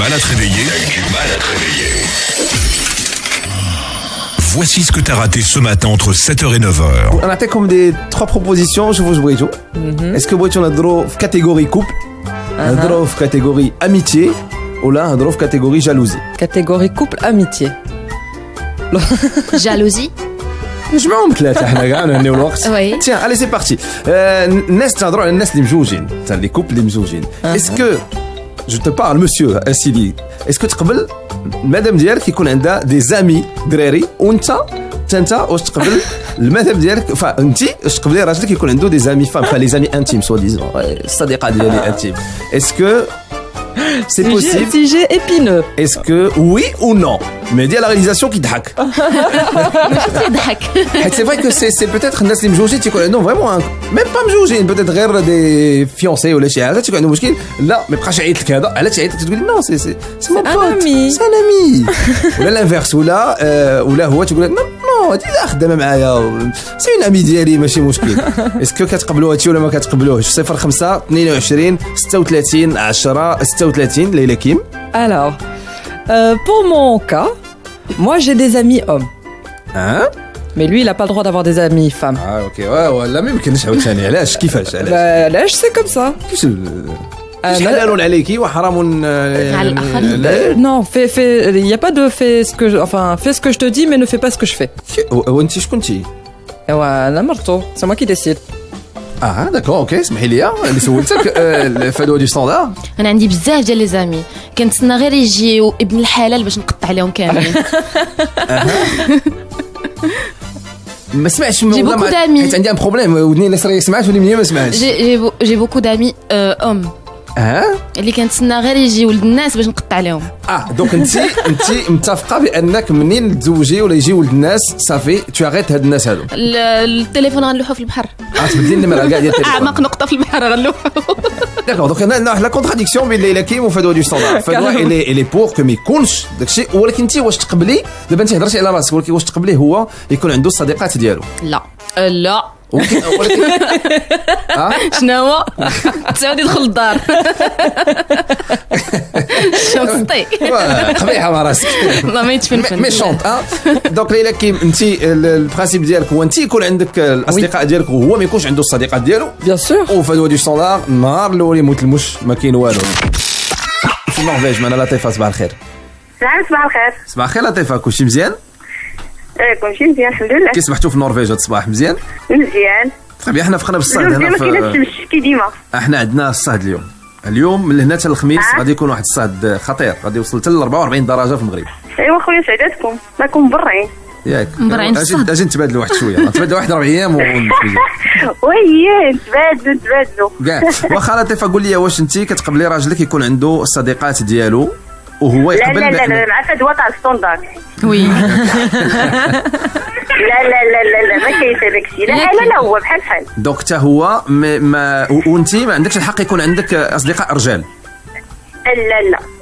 mal à te réveiller. Voici ce que t'as raté ce matin entre 7h et 9h. On a comme des 3 propositions, je vous bouille. Est-ce que vous avez une catégorie couple, une catégorie amitié ou là une catégorie jalousie? Catégorie couple amitié. Jalousie. Je m'en ثلاثة احنا كاع نهنيو الوقت. Oui. Tiens, allez c'est parti. الناس تهضروا على الناس اللي مزوجين، تاع لي كوبل اللي مزوجين. Est-ce que je te parle monsieur Sidi, est-ce que تقبل المدام ديالك يكون عندها دي زامي دراري وانت واش تقبل المذهب ديالك انت واش تقبلي راجلك يكون عنده دي زامي فام لي زامي انتيم سوا ديزون الصديقه ديالي انتيم. Est-ce que c'est possible? Sujet épineux. Est-ce que oui ou non? Mais dis à la réalisation qui ضحك. C'est vrai que c'est peut-être الناس اللي مجوجين تيكون عندهم فريمون même pas مجوجين peut-être غير دي فيونسي ولا شي حاجه تيكون عندهم مشكل. لا ما يبقاش يعيط لك هذا علاش تعيط تقول نو سي مون بوت سي ان امي ولا لانفيرس ولا هو تقول نو هادي لا خدامه معايا سي اون امي ديالي ماشي مشكل. اسكو كتقبلوا هادشي ولا ما كتقبلوهش؟ 05 22 36 10 36 ليلى كيم. Alors, pour mon cas, moi j'ai des amis hommes. Hein? Mais lui, il a pas le droit d'avoir des amis femmes. Ah ok, ouais, لا ما يمكنش عاوتاني علاش كيفاش علاش؟ علاش c'est comme ça. حلال عليكي وحرام على الآخر. Non, il y a pas de fais ce que je te dis mais ne fais pas ce que je fais. وانت شكون انتي؟ ايوا انا مرتو, c'est moi qui décide. داكور اوكي اسمحي لي اللي سولتك في هادو دي ستاندار. انا عندي بزاف ديال لي زامي كنتسنى غير يجيو ابن الحلال باش نقطع عليهم كاملين. ما سمعتش والله حيت عندي ان بروبليم ودني اللي صرا سمعت واللي ما سمعتش. جي بوكو دامي ام اللي كنتسنى غير يجي ولد الناس باش نقطع عليهم. دونك انت متفقه بانك منين تزوجي ولا يجي ولد الناس صافي تشاريت هاد الناس هادو؟ التليفون غنلوحو في البحر. تبدلي النمره كاع ديال التليفون. اعمق نقطه في البحر غنلوحو. داكور دونك انا لا كونتراديكسيون بين ليلى كيم وفدوى دو ستاندار. فدوى اللي بور كو ما يكونش داكشي، ولكن انت واش تقبلي دابا انت هضرتي على راسك، ولكن واش تقبلي هو يكون عنده الصديقات ديالو؟ لا ولكن شنو هو؟ تعاودي دخل الدار. شوفتي قبيحه مع راسك والله ما يتفنفن ميشونط. دونك ليلى كيم انت البرانسيب ديالك هو انت يكون عندك الاصدقاء ديالك وهو ما يكونش عنده الصديقات ديالو. بيان سور. وفدوى دو ستاندار النهار الاول يموت المش ما كاين والو. في النرويج معنا لطيفه. صباح الخير. صباح الخير. صباح الخير لطيفه، كلشي مزيان؟ كلشي مزيان الحمد لله. كي صبحتوا في النرويج هذا الصباح؟ مزيان مزيان. طيب احنا فقنا بالصهد هنا ما كاينش الشكي ديما. احنا عندنا الصهد اليوم من هنا حتى الخميس غادي يكون واحد الصهد خطير، غادي يوصل حتى ل 44 درجه في المغرب. ايوا خويا سعداتكم راكم مبرعين. ياك مبرعين الصهد. اجي نتبادلوا واحد شويه، نتبادلوا واحد 4 ايام ونمشيو. وي نتبادلوا كاع. واخا لطيفه قول لي واش انت كتقبلي راجلك يكون عنده الصديقات ديالو وهو يقبل؟ لا مع فدوى تاع الستوندار. وي لا ما كاينش داكشي. لا هو بحال دونك حتى هو وانت ما عندكش الحق يكون عندك اصدقاء رجال؟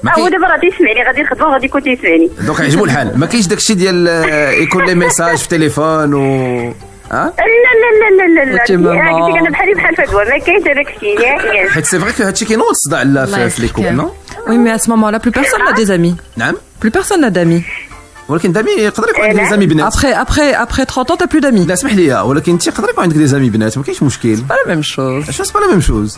لا هو دابا غادي يسمعني، غادي يخدم، غادي يكون تيسمعني. دونك عجبو الحال، ما كاينش داكشي ديال يكون لي ميساج في التليفون و لا قلت لك انا بحال فدوى ما كاينش داكشي نهائيا. حيت سي فري كو هادشي كينوض الصداع في لي كوب نو. Oui, mais à ce moment-là, plus personne n'a des amis. نعم. Plus personne n'a d'amis. ولكن دامي يقدر يكون عندك دي زامي بنات. Après 30 ans, t'as plus d'amis. لا اسمح لي، ولكن انت يقدر يكون عندك دي زامي بنات، ما كاينش مشكل. Pas la même chose. شو سبا لا ميم شوز.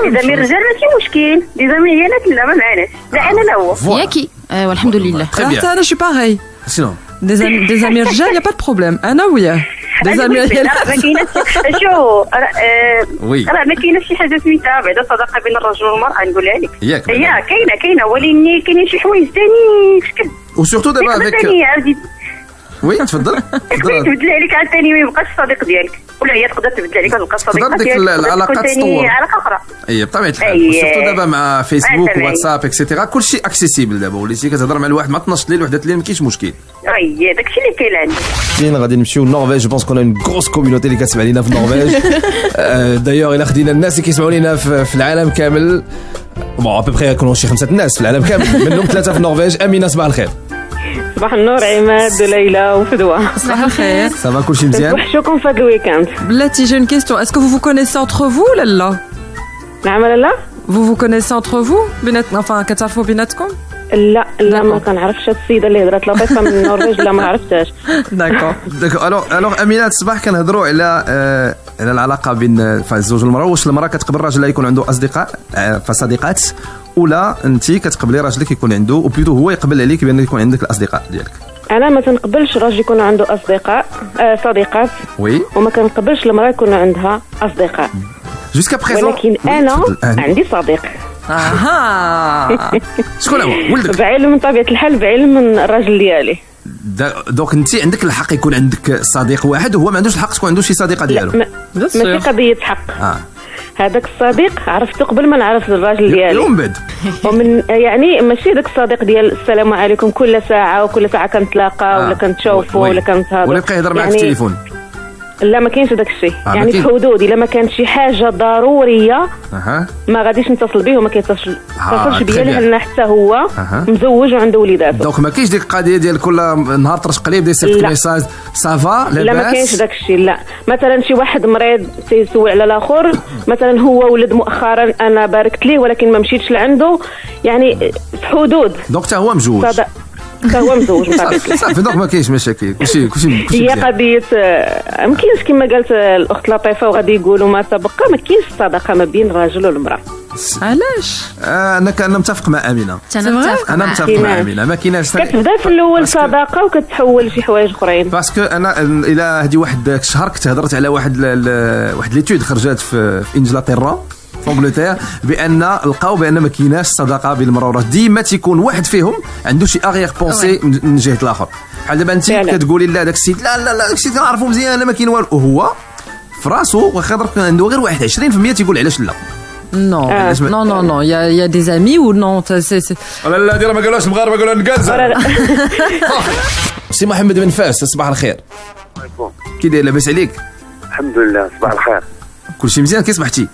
دي زامي الرجال ماشي مشكل، دي زامي عيالات لا ما معناش. لا انا لا هو. ياكي والحمد لله. انا je suis pareil. Sinon des amis رجال y a pas de problème. انا وياه. Des amis عيالات. ما كاينش شو راه ما كاينش شي حاجه سميتها بعدا صداقه بين الرجل والمراه نقولها لك. هي كاينه ولكن كاينين شي حوايج ثاني في شكل. وسورتو دابا افيك وي تفضل تبدل عليك عاوتاني ما يبقاش الصديق ديالك، ولا هي تقدر تبدل عليك وتبقى الصديق ديالك. تقدر ديك العلاقات تطور علاقه اخرى. اي بطبيعه الحال. وسورتو دابا مع فيسبوك وواتساب اكسيتيرا كلشي اكسيسيبل دابا، وليتي كتهضر مع الواحد مع 12 الليل وحده الليل ما كاينش مشكل. داكشي اللي كاين عندي. فين غادي نمشيو للنرويج؟ جو بونس كون اون غروس كوميونيتي اللي كتسمع لينا في النرويج. دايوغ الا خدينا الناس اللي كيسمعوا لينا في العالم كامل بون ابوبري يكونوا شي 5 الناس في العالم كامل، منهم 3 في النرويج. امينه صباح الخير. صباح النور عماد وليلى وفدوى. صباح الخير. صافا كلشي مزيان؟ وحشوكم في هذا الويكاند. بلاتي j'ai une question. Est-ce que vous vous connaissez entre vous là là? نعم لا vous connaissez entre vous enfin كتعرفوا بيناتكم؟ لا ما كنعرفش هاد السيده اللي هضرات لطيفه من النرويج لا ما عرفتهاش. داكور الوغ امينه الصباح كنهضروا على العلاقه بين الزوج والمراه. واش المراه كتقبل راجلها يكون عنده اصدقاء فصديقات ولا انت كتقبلي راجلك يكون عنده وبليتو هو يقبل عليك بان يكون عندك الاصدقاء ديالك؟ انا ما تنقبلش راجل يكون عنده اصدقاء صديقات وي وما كنقبلش المراه يكون عندها اصدقاء جوسكا بريزون. ولكن انا عندي صديق. شكون هو ولدك؟ بعلم من طبيعه الحال بعلم من الراجل ديالي. دونك انت عندك الحق يكون عندك صديق واحد وهو ما عندوش الحق تكون عنده شي صديقه ديالو. ماشي قضيه حق. هذاك الصديق عرفته قبل ما نعرف الراجل ديالي يوم بعد. ومن يعني ماشي داك الصديق ديال السلام عليكم كل ساعه وكل ساعه كنتلاقى ولا كنتشوفوا ولا كنتهضر ولا يبقى يهضر معك في التليفون. لا ما كاينش داك الشيء يعني في حدود. الا ما كانت شي حاجه ضروريه ما غاديش نتصل به وما كيتصلش بيا لان حتى هو مزوج وعنده وليدات. دونك ما كاينش ديك القضيه ديال كل نهار ترشق ليه بدا يصيفط ميساج صافا لاباس. لا ما كاينش داك الشيء. لا مثلا شي واحد مريض تيسول على الاخر مثلا هو ولد مؤخرا انا باركت ليه ولكن ما مشيتش لعنده يعني في حدود. دونك حتى هو مزوج هو مزوج صافي دونك ما كاينش مشاكل كلشي هي قضيه ما كاينش كما قالت الاخت لطيفه وغادي يقولوا ما سبق ما كاينش الصداقه ما بين الرجل والمراه. علاش؟ انا متفق مع امينه. انا متفق مع امينه ما كايناش كتبدا في الاول صداقه وكتحول لشي حوايج اخرين. باسكو انا الى هذه واحد الشهر كنت هضرت على واحد ليتود خرجت في انجلترا في انجلترا بان لقاو بان ما كايناش صداقه بين المراه والراجل. ديما تيكون واحد فيهم عنده شي اغيير بونسي من جهه الاخر. بحال دابا انت كتقولي لا داك السيد لا داك السيد كنعرفو مزيان انا ما كاين والو وهو في راسو واخا عنده غير واحد 20% تيقول علاش لا. Non, il y a des amis ou non لا دير ما قالوش المغاربه قالوا نكازا. سي محمد بن فاس صباح الخير. كي داير لاباس عليك؟ الحمد لله صباح الخير. كلشي مزيان كي صبحتي؟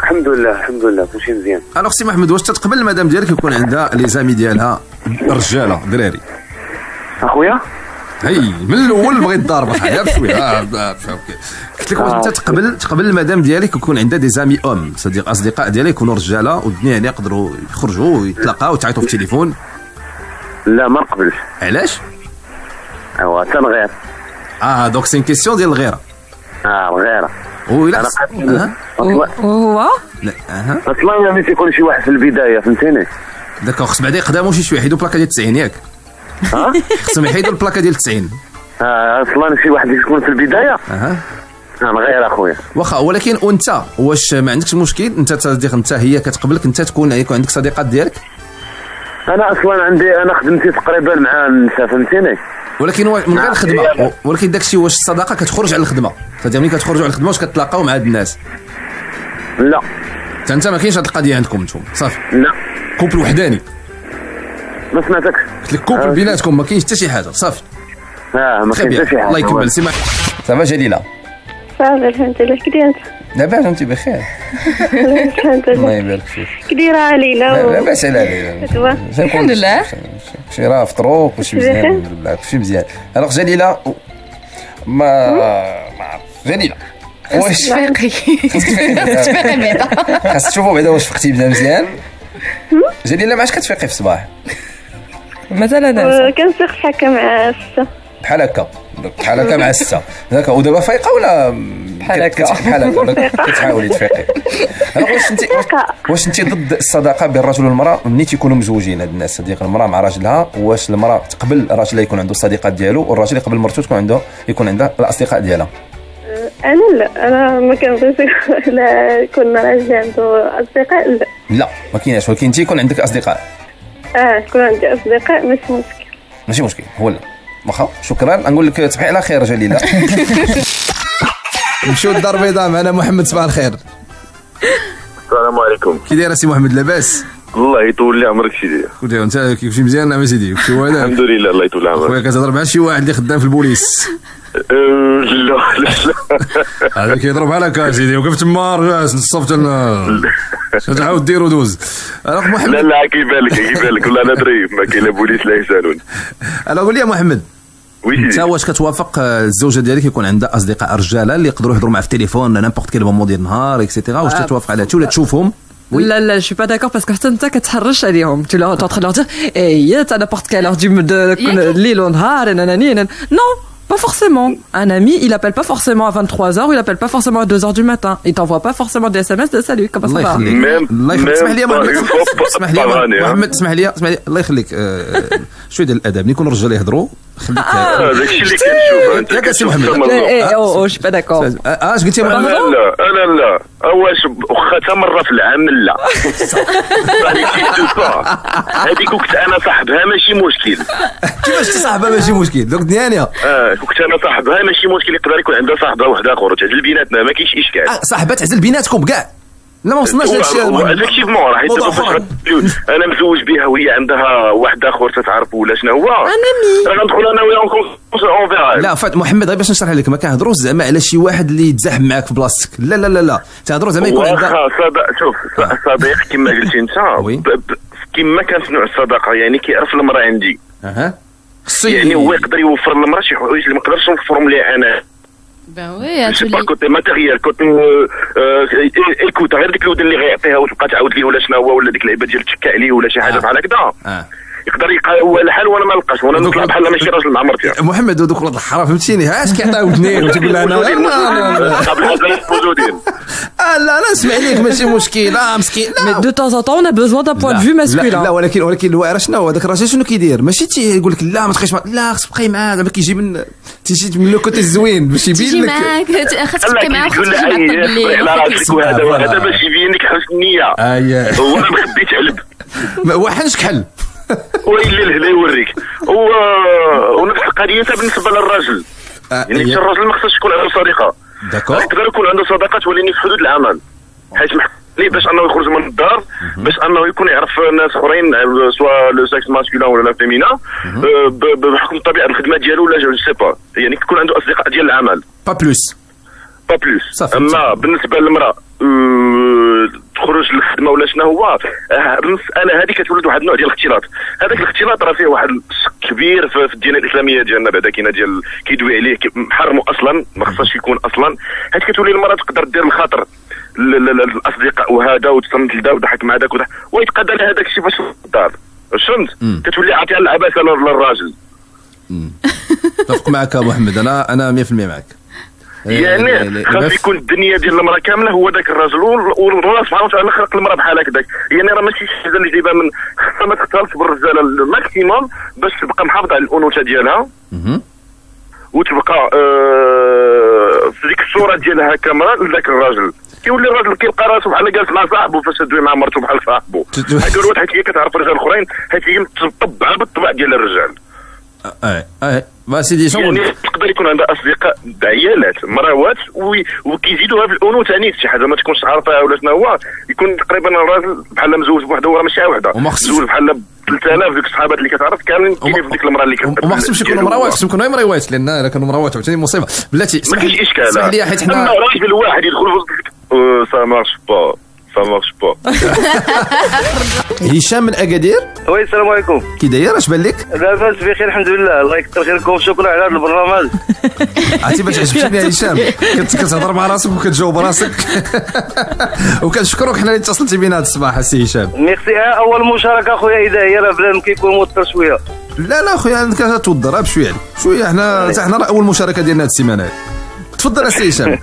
الحمد لله كلشي مزيان. الوغ سي محمد واش تتقبل المدام ديالك يكون عندها لي زامي ديالها رجاله دراري؟ اخويا هي من الاول بغيت ضاربه غير بشويه قلت لك واش انت تقبل المدام ديالك يكون عندها دي زامي اصدقاء ديالها يكونوا رجاله والدنيا يعني يقدروا يخرجوا ويتلاقاو ويتعيطوا في التليفون؟ لا ما نقبلش. علاش؟ ايوا تنغير. دونك سي كيسيون ديال الغيره. الغيره ولا وهو لا اصلا ملي تيكون شي واحد في البدايه فهمتيني. داكوغ خص بعدا يقدموا شي يحيدوا بلاكه ديال 90 ياك. خصهم يحيدوا البلاكه ديال 90. اصلا شي واحد يكون في البدايه غير اخويا واخا. ولكن وانت واش ما عندكش مشكل انت تصدق انت هي كتقبلك انت يكون عندك صديقات ديالك؟ انا اصلا انا خدمتي تقريبا مع النساء فهمتيني. ولكن من غير الخدمه. ولكن داكشي واش الصداقه كتخرج على الخدمه؟ فملي كتخرجوا على الخدمه واش كتلاقاو مع هاد الناس؟ لا انت ما كاينش هاد القضيه عندكم نتوما صافي؟ لا كوبل وحداني. ما سمعتكش. قلت لك كوبل بيناتكم ما كاينش حتى شي حاجه صافي. ما كاينش حتى شي حاجه. الله يكمل. سي صافا جليله؟ صافي الحمد لله. كي داير انت؟ لاباس انت بخير؟ الحمد لله. الله يبارك فيك. كي دايره ليلى؟ لاباس على ليلى الحمد لله. شي راه فطرو كلشي مزيان كلشي مزيان. الوغ جليله ما جليله واش تفيقي بعدا خاص تشوفوا بعدا واش فقتي مزيان. جليله ما عادش كتفيقي في الصباح؟ مثلا كنفيق هكا مع 6 بحال هكا مع 6 هكا. ودابا فايقه ولا بحال هكا كتحاولي تفيقي؟ واش انت ضد الصداقه بين الرجل والمراه ملي تيكونوا مزوجين؟ هاد الناس صديق المراه مع راجلها واش المراه تقبل راجلها يكون عنده صديقات ديالو والراجل يقبل مرته يكون عندها الاصدقاء ديالها؟ انا ما كنبغيش لا يكون راجل عنده اصدقاء. لا ما كايناش. ولكن انت يكون عندك اصدقاء. يكون عندي اصدقاء ماشي مشكل. هو لا واخا شكرا. نقول لك تصبحي على خير جليله. نمشيو للدار البيضاء معنا محمد. صباح الخير. السلام عليكم. كي داير سي محمد؟ لاباس؟ الله يطول لي عمرك. شي داير؟ كنت انت كيفاش مزيان؟ نعم سيدي. الحمد لله الله يطول عمرك. خويا كتهضر مع شي واحد اللي خدام في البوليس؟ لا هذا كيضرب بحال هكا سيدي وقف تما رجع الصف تعاود دير ودوز. محمد لا كيبان لك ولا انا دريب ما كاين لا بوليس لا يسالون. انا قول لي يا محمد انت واش كتوافق الزوجه ديالك يكون عندها اصدقاء رجاله اللي يقدروا يهضروا معها في التليفون نيمبورط كيل مومون ديال النهار اكسيتيرا؟ واش تتوافق على هادشي ولا تشوفهم لا je suis pas d'accord parce que حتى انت كتحرش عليهم tu leur es en train de leur dire hey à n'importe quelle heure du الليل ونهار non pas forcément. Un ami, il appelle pas forcément à 23h ou il appelle pas forcément à 2h du matin. Il t'envoie pas forcément des SMS de salut. Comment ça va? الله يخليك. اسمح لي محمد اسمح لي الله يخليك شويه ديال الادب ملي يكونوا الرجال يهضروا خليك داكشي اللي كنشوف انت ياك سي محمد او شي با داكور اش قلتي محمد؟ لا واش واخا تا مره في العام لا هذيك كنت انا صاحبها ماشي مشكل. كيفاش تصاحبها ماشي مشكل دوك ديانيا كنت انا صاحبها ماشي مشكل يقدر يكون عندها صاحبها واحد اخر تعزل بيناتنا ما كاينش اشكال. صاحبه تعزل بيناتكم كاع لا ما وصلناش لهذا الشيء افيكتيفمون راه حيت انا مزوج بها وهي عندها واحد اخر تتعرفوا ولا شنو هو راه غندخل انا وياها اون فيغا. لا فات محمد باش نشرح لك ما كنهضروش زعما على شي واحد اللي يتزاحم معاك في بلاصتك لا تهضروا زعما يكون عندك شوف صديق كما قلتي انت كما كانت نوع الصداقه يعني كيعرف المراه عندي يعني هو يقدر يوفر المراه شي حوايج اللي ما نقدرش نوفرهم ليها انا. Ben oui, c'est pas côté matériel côté écoute غير ديك الودن اللي غيعطيها وتبقى تعاود ليه ولا شنو هو ولا ديك اللعيبه ديال تشكى عليه ولا شي حاجه بحال هكذا يقدر يلقى هو الحال وانا ما نلقاش وانا نطلع بحال ماشي راجل مع مرتي. محمد ودوك ولاد الحرام فهمتيني اش كيعطيو ودنين وتقول لها انا قبل هذا موجودين لا اسمع ليك ماشي مشكل مسكين لا دو طون طون اون بيزوان دان بوين دو ماسكولين. لا ولكن الواعر شنو هو داك الراجل شنو كيدير ماشي يقول لك لا ما تبقيش لا خصك تبقي معاه زعما كيجي من تيجي من لو كوتي الزوين باش يبين لك خاصك تبقي معاه هذا باش يبين لك حسن النيه هو انا مخبيت علب ما حنش كحل ويلي الهلا يوريك ونفس القضيه بالنسبه للراجل يعني الراجل ما خصوش يكون عنده صديقه يقدر يكون عنده صداقات ولكن في حدود العمل حيت ليه باش انه يخرج من الدار باش انه يكون يعرف ناس اخرين سواء لو سكس ماسكولين ولا فيمينا بحكم طبيعه الخدمه ديالو ولا جو سي با يعني يكون عنده اصدقاء ديال العمل با بلوس اما بالنسبه للمراه تخرج للخدمه ولا شنو هو انا هذه كتولد واحد النوع ديال الاختلاط. هذاك الاختلاط راه فيه واحد الشك كبير في الديانه الاسلاميه ديالنا بعدا كاينه ديال كيدوي عليه محرمه اصلا ما خصهاش يكون اصلا حيت كتولي المراه تقدر دير الخاطر الاصدقاء وهذا وتصنت لدا وضحك مع داك ويتقدر هذاك الشيء فاش الدار فهمت كتولي عاطيه العباسه للراجل. اتفق معك محمد انا 100% معك يعني خاص يكون الدنيا ديال المراه كامله هو ذاك الراجل والله سبحانه وتعالى خلق المراه بحال هكذاك يعني راه ماشي شي حاجه اللي جايبها من خاصها ما تختلطش بالرجاله الماكسيموم باش تبقى محافظه على الانوثه ديالها وتبقى في ديك الصوره ديالها كامله لذاك الراجل كيولي الراجل كيلقى راسو بحال جالس مع صاحبه فاش تدوي مع مرته بحال صاحبه حيت الوقت حيت هي كتعرف رجال اخرين حيت هي متطبعه بالطبع ديال الرجال. ما سيدي يعني تقدر يكون عندها اصدقاء عيالات مراوات وكيزيدوها في الانوثه نيت شي حاجه ما تكونش عارفها ولا شنو هو يكون تقريبا الراجل بحال مزوج بوحده وراه ماشي وحده مزوج بحال 3000 ديك الصحابات اللي كتعرف كاملين كاينين في ديك المراه اللي كتعرف وما خصهمش يكونوا مراوات خصهم يكونوا مراوات لان الا كانوا مراوات عاوتاني مصيبه بلاتي ما كاينش اشكال اسمح لي حيت حنا اما راجل واحد يدخل في سا مارش با هشام من اكادير. وي السلام عليكم. كي داير اش بان لك؟ لاباس بخير الحمد لله الله يكثر خيركم شكرا على هذا البرنامج. عرفتي باش عجبتني يا هشام كتهضر مع راسك وكتجاوب راسك وكنشكرك حنا اللي اتصلتي بينا هذا الصباح السي هشام. ميرسي اول مشاركه خويا اذا هي راه بلا كيكون موتر شويه. لا خويا كتوضر بشويه شويه حنا راه اول مشاركه ديالنا هذه السيمانه. تفضل السي هشام.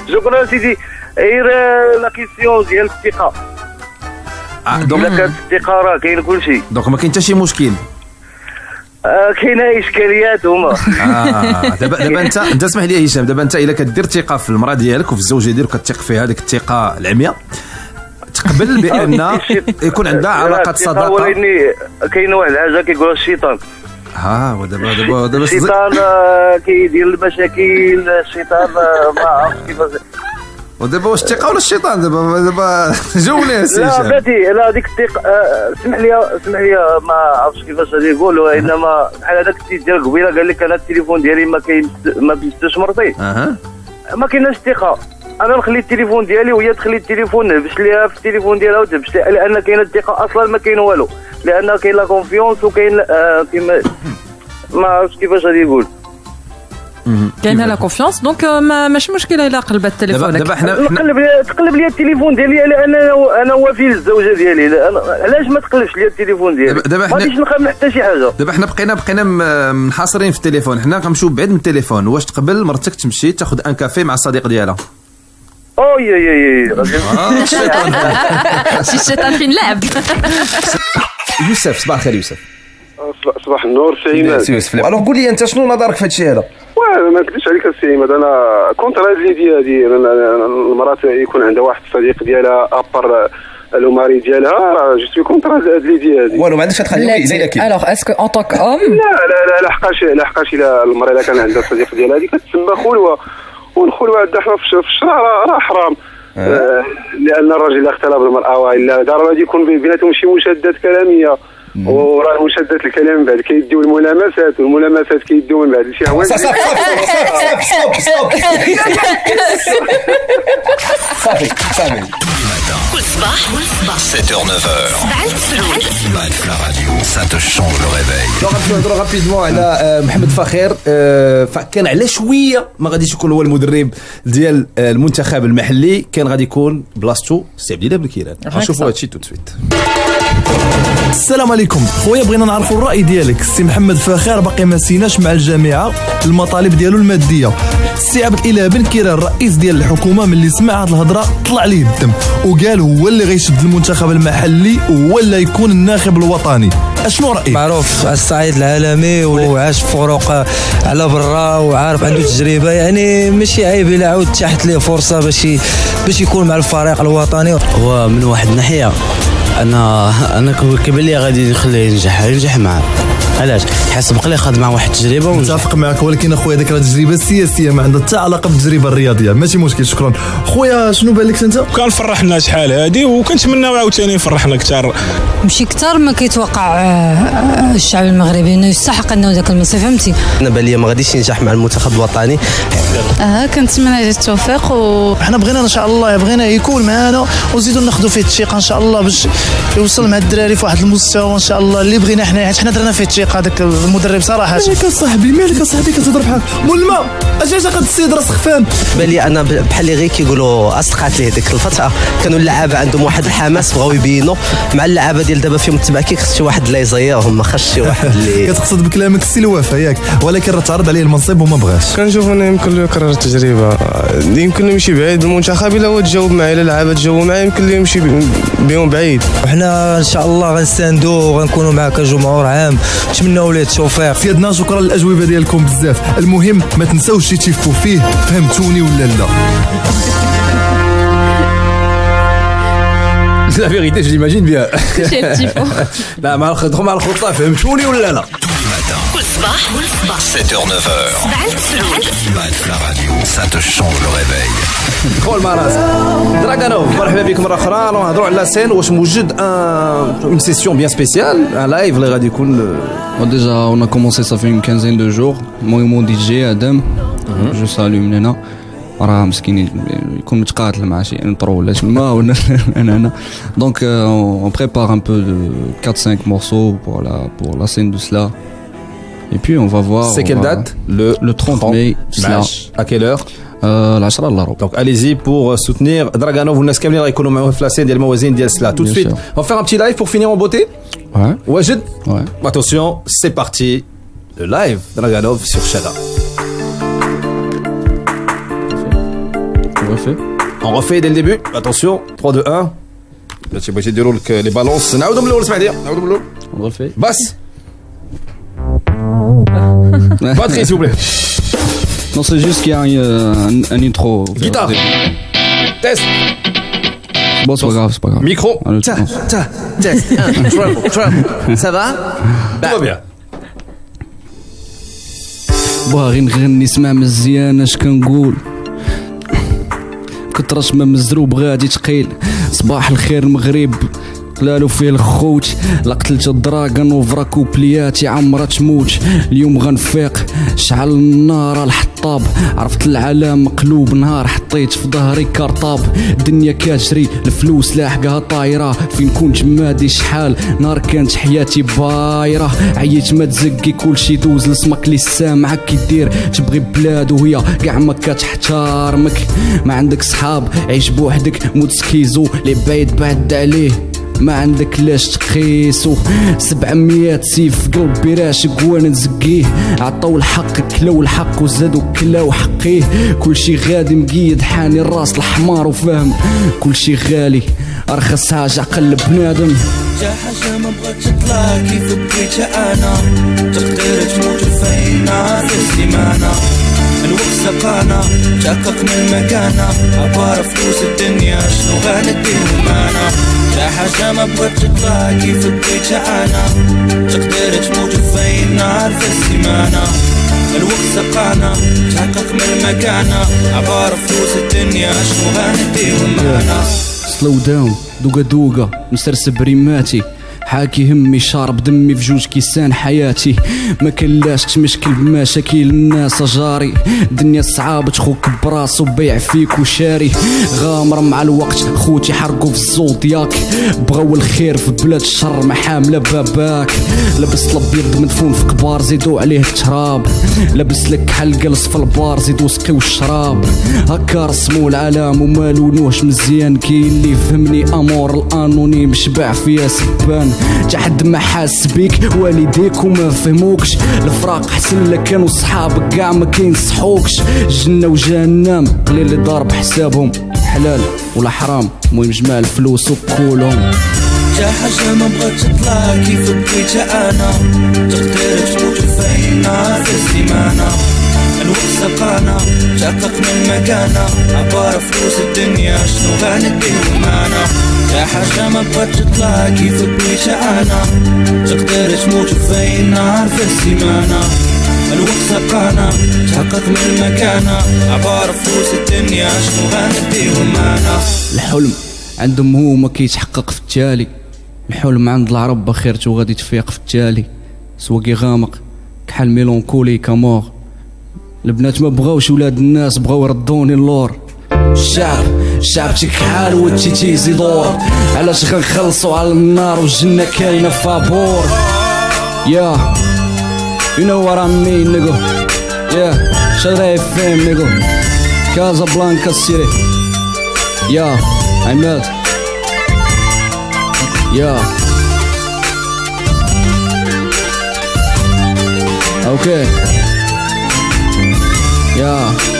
شكرا سيدي. غير لا كيسيون ديال الثقه دونك كانت الثقه راه كاين كلشي دونك ما كاين حتى شي مشكل كاينه اشكاليات هما دابا انت اسمح لي يا هشام دابا انت الا كدير ثقه في المراه ديالك وفي الزوجه ديالك كتثق فيها هذيك الثقه العمياء تقبل بان يكون عندها علاقه صداقه ولكن كاين واحد الحاجه كيقولها الشيطان ودابا الشيطان كيدير المشاكل الشيطان ما عرفتش كيفاش ودابا واش الثقه ولا الشيطان دابا جاوني السي هشام. لا بلاتي لا ديك الثقه اسمح لي ما عرفتش كيفاش غادي نقول وانما بحال هذاك السيد ديال قبيله قال لك انا التليفون ديالي ما بيستش مرتي ما كايناش الثقه انا نخلي التليفون ديالي وهي تخلي التليفون نهبش ليها في التليفون ديالها وتهبش ليها لان كاينه الثقه اصلا ما كاين والو لان كاين لا كونفيونس وكاين كيما ما عرفتش كيفاش غادي نقول كاينه لا كونفيونس دونك ماشي مشكله الا قلبت تليفونك. دابا حنا تقلب لي التليفون ديالي انا وفي الزوجه ديالي، علاش ما تقلبش لي التليفون ديالي؟ ما غاديش نخاف من حتى شي حاجه. دابا حنا بقينا منحاصرين في التليفون، حنا غنمشيو بعيد من التليفون. واش تقبل مرتك تمشي تاخذ ان كافي مع الصديق ديالها؟ شي الشيطان فين لعب. يوسف صباح الخير. يوسف صباح النور سي عماد. يوسف الوغ قول لي انت شنو نظرك في هذا الشيء هذا؟ ما نكذبش عليك السي عماد، انا كونتر هذه ليديا هذه. المراه يكون عندها واحد الصديق ديالها ابر لو ماري ديالها، جو سوي كونتر هذه ليديا هذه. والو ما عندكش تخلي زي كي الوغ اسكو ان طونك اوم لا لحقاش الا المراه الا كان عندها صديق ديالها هذه كتسمى خلوه، والخلوه عندنا حنا في الشرع راه حرام. لان الرجل اذا اختلى بالمراه والا دار غادي يكون بيناتهم شي مشادات كلاميه، وراه مشادات الكلام من بعد كيديو الملامسات، والملامسات كيديو من بعد الشهوات. صافي كل صباح 7h-9h Live la radio, ça te change le réveil. نهضروا رابيدمون على محمد فخير. فكان على شويه ما غاديش يكون هو المدرب ديال المنتخب المحلي، كان غادي يكون بلاصتو سي عبد الله بن كيران. نشوفوا هادشي تو سويت. السلام عليكم خويا، بغينا نعرفوا الراي ديالك. السي محمد فخير باقي ما سيناش مع الجامعه المطالب ديالو الماديه. السي عبد الاله بن كيران الرئيس ديال الحكومه ملي سمع هاد الهضره طلع ليه الدم وقال هو اللي غيشد المنتخب المحلي وهو اللي يكون الناخب الوطني. اشنو رايك؟ معروف على الصعيد العالمي وعاش في فروق على برا وعارف عنده تجربه، يعني ماشي عيب الا عاود تحت ليه فرصه باش يكون مع الفريق الوطني. هو من واحد الناحيه انا كيبان لي غادي نخليه ينجح معاه. علاش؟ حسب لي خد مع واحد التجربه متفق معك، ولكن اخويا هذيك التجربه السياسيه ما عندها حتى علاقه بالتجربه الرياضيه. ماشي مشكل. شكرا خويا. شنو بان لك انت؟ كان فرحنا شحال هادي وكنتمناو عاوتاني يفرحنا اكثر، ماشي اكثر ما كيتوقع الشعب المغربي انه يستحق انه ذاك الميسي. فهمتي؟ انا بان لي ما غاديش ينجح مع المنتخب الوطني. كنتمنى له التوفيق احنا بغينا ان شاء الله بغينا يكون معنا ونزيدوا ناخذوا فيه الثقه ان شاء الله باش يوصل مع الدراري في واحد المستوى ان شاء الله اللي بغينا حنا، حيت حنا درنا فيه الثقه هذاك المدرب صراحه. مالك اصاحبي مالك اصاحبي كتهضر بحال مولما اجا قد السيد راس خفان. بان لي انا بحال اللي غير كيقولوا اصدقات ليه ديك الفتره كانوا اللعابه عندهم واحد الحماس بغاو يبينوا مع اللعابه ديال دابا فيهم التبع خص شي واحد اللي يزيرهم، ما خصش شي واحد اللي كتقصد بكلامك السي الوفا ياك، ولكن راه تعرض عليه المنصب وما بغاش. كنشوف انه يمكن له يكرر التجربه، يمكن له يمشي بعيد بالمنتخب الا هو تجاوب معاه، الا اللعابه تجاوبوا معاه يمكن له يمشي بهم بعيد. وحنا ان شاء الله غنستاندو وغنكونوا معاه كجمهور عام، نتمنوا ليه التوفيق. سيدنا شكرا للاجوبه ديالكم بزاف. المهم ما تنساوش تيفوا فيه. فهمتوني ولا لا؟ La vérité, je l'imagine bien. لا مع الخطة فهمتوني ولا لا؟ كل صباح 7h-9h Live la radio, ça te change le réveil. دخول مع راس دراغانوف. مرحبا بكم مرة أخرى. نهضروا على سين. واش موجود une session bien spéciale, un live اللي غادي يكون. Déjà, on a commencé ça fait une quinzaine de jours. Moi et mon DJ Adam, je salue Mnena. راه مسكين يكون متقاتل مع شي انترو ولا تما ولا انا. Donc on prépare un peu de 4-5 morceaux pour la scène de cela. Et puis on va voir. C'est quelle date? Le 30 mai. À quelle heure? 10 الا ربع. Donc allez-y pour soutenir Draganov والناس كاملين غيكونوا معاه في la scène ديال الموازين ديال سلا. Tout de suite. On va faire un petit live pour finir en beauté. Ouais. Wajid. Ouais. Attention, c'est parti. Le live Draganov sur Shada. On refait dès le début. Attention, 3, 2, 1. Là, tu vas essayer de rouler les balances. نعاودوا من الأول اسمع ليا. نعاودوا من الأول. On refait. Basse. Batterie s'il vous plaît. Non, c'est juste qu'il y a un intro. Guitare. Test. Bon, c'est pas grave. Micro. Test. Treble. Ça va? Tout va bien. باغي نغني سمع مزيان اش كنقول، كترش ما مزروب غادي تقيل. صباح الخير المغرب قلالو فيه الخوت لا قتلت الدراغن وفرا كوبلياتي عمرها تموت اليوم غنفيق شعل النار الحطاب عرفت العالم مقلوب نهار حطيت في ظهري كارطاب الدنيا كتجري الفلوس لاحقها طايره فين كنت مادي شحال نهار كانت حياتي بايره عييت ما تزكي كلشي دوز لسمك لي سامعك كيدير تبغي بلاد وهي كاع ما كتحتارمك ما عندك صحاب عيش بوحدك موت سكيزو لي بعد عليه ما عندك لاش تقيسو 700 سيف في قلبي راشق وانا نزقيه عطاو الحق كلاو الحق وزادو كلاو حقيه كلشي غادي مقيد حاني الراس الحمار وفاهم كلشي غالي ارخص حاجه قلب بنادم جا حاجه ما بغاتش تطلع كيف بغيتها انا تقدر تموت فين نهار السيمانه الوقت سقانا تحققنا المكانه عبارة فلوس الدنيا شنو غنديو معنا جا حاجه ما بغاتش تطلع كيف بغيتها انا تقدر تموت فين نهار السيمانه الوقت سقانا تحققنا المكانه عبارة فلوس الدنيا شنو غنديو معنا سلو داون دوقا مسرسب ريماتي حاكي همي شارب دمي في جوج كيسان حياتي ما كلاش تمشكل بمشاكل الناس جاري دنيا صعاب تخوك براسو بيع فيك وشاري غامر مع الوقت خوتي حرقوا في الزودياك بغاو الخير في بلاد الشر ما حامله باباك لبس الابيض مدفون في قبار زيدو عليه التراب لبس لك حلقلص في البار زيدو سقيو الشراب هكا رسمو العالم وما لونوش مزيان كاين اللي فهمني امور الانونيم شبع فيها سبان حد ما حاس بيك والديك وما فهموكش الفراق حسن لك كانوا صحابك كاع ما كينصحوكش جنة وجهنم قليل اللي ضارب حسابهم حلال ولا حرام المهم جمع الفلوس وكولهم جا حاجه ما بغاتش تطلع كيف بغيتها انا تقدر تموت فين نهار السيمانه الوقت سقانا تحققنا المكانه عبارة فلوس الدنيا شنو غنديو معنا جا حاجه ما بغاتش تطلع كيف بغيتها انا تقدر تموت فين نهار السيمانه الوقت سقانا تحققنا المكانه عبارة فلوس الدنيا شنو غنديو معنا الحلم عندهم هو ما كيتحقق في التالي الحلم عند العرب خيرته غادي تفيق في التالي سواقي غامق كحال ميلونكولي كامور البنات ما بغاوش ولاد الناس بغاو يردوني اللور الشعب تكحال والتيتيزي دور علاش غنخلصوا على النار والجنة كاينة فابور يا you know what I mean nigga yeah Shada FM nigga Casablanca City yeah I'm mad yeah okay yeah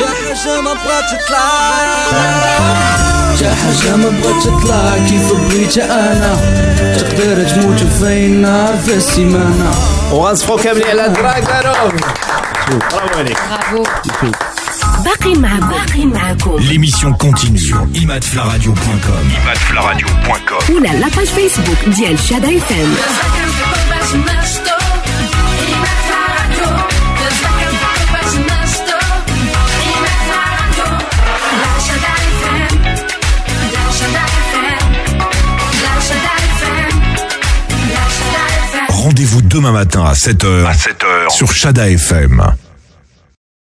جا حاجه ما بغاتش تطلع جا حاجه ما بغاتش تطلع كيف بغيتها انا تقدر تموت فين نهار في السيمانه وغنصفو كاملين على دراغانوف برافو عليك برافو باقي معكم l'émission continue imadflaradio.com ولا لا باج فيسبوك ديال شادا اف ام Rendez-vous demain matin à 7h sur Shada FM.